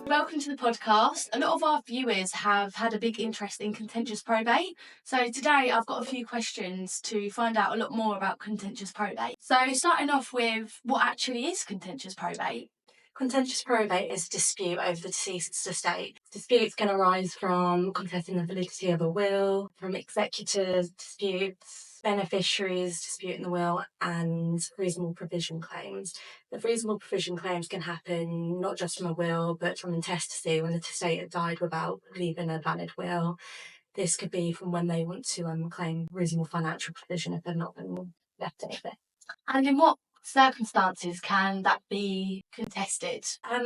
Welcome to the podcast. A lot of our viewers have had a big interest in contentious probate. So today I've got a few questions to find out a lot more about contentious probate. So starting off with, what actually is contentious probate? Contentious probate is a dispute over the deceased's estate. Disputes can arise from contesting the validity of a will, from executors' disputes, beneficiaries disputing the will, and reasonable provision claims. The reasonable provision claims can happen not just from a will, but from intestacy, when the testator had died without leaving a valid will. This could be from when they want to claim reasonable financial provision if they've not been left anything. And in what circumstances can that be contested?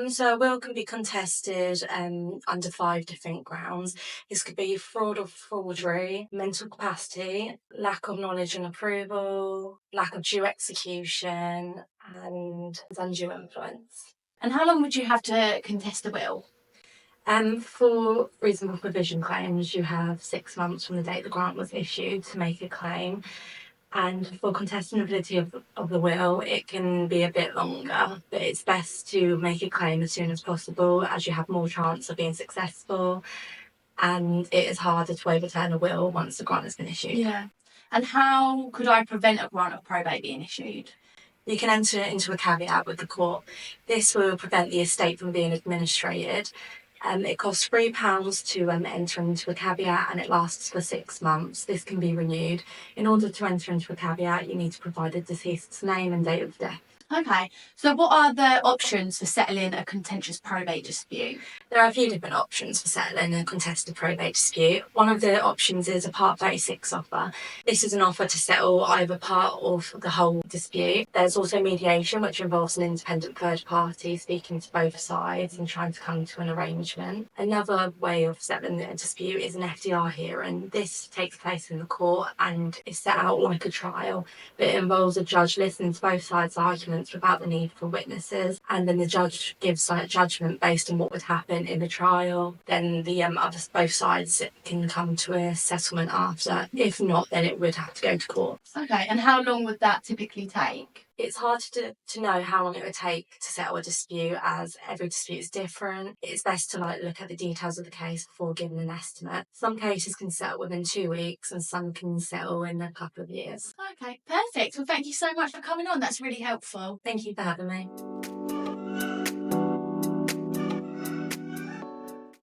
So a will can be contested under 5 different grounds. This could be fraud or forgery, mental capacity, lack of knowledge and approval, lack of due execution, and undue influence. And how long would you have to contest a will? For reasonable provision claims, you have 6 months from the date the grant was issued to make a claim. And for contesting the validity of the will, it can be a bit longer, but it's best to make a claim as soon as possible, as you have more chance of being successful, and it is harder to overturn a will once the grant has been issued. Yeah. And how could I prevent a grant of probate being issued? You can enter into a caveat with the court. This will prevent the estate from being administrated. It costs £3 to enter into a caveat, and it lasts for 6 months. This can be renewed. In order to enter into a caveat, you need to provide the deceased's name and date of death. Okay, so what are the options for settling a contentious probate dispute? There are a few different options for settling a contested probate dispute. One of the options is a Part 36 offer. This is an offer to settle either part of the whole dispute. There's also mediation, which involves an independent third party speaking to both sides and trying to come to an arrangement. Another way of settling a dispute is an FDR hearing. This takes place in the court and is set out like a trial, but it involves a judge listening to both sides' arguments without the need for witnesses, and then the judge gives a judgment based on what would happen in the trial. Then both sides can come to a settlement after. If not, then it would have to go to court. Okay, and how long would that typically take? It's hard to know how long it would take to settle a dispute, as every dispute is different. It's best to look at the details of the case before giving an estimate. Some cases can settle within 2 weeks and some can settle in a couple of years. Okay, perfect. Well, thank you so much for coming on. That's really helpful. Thank you for having me.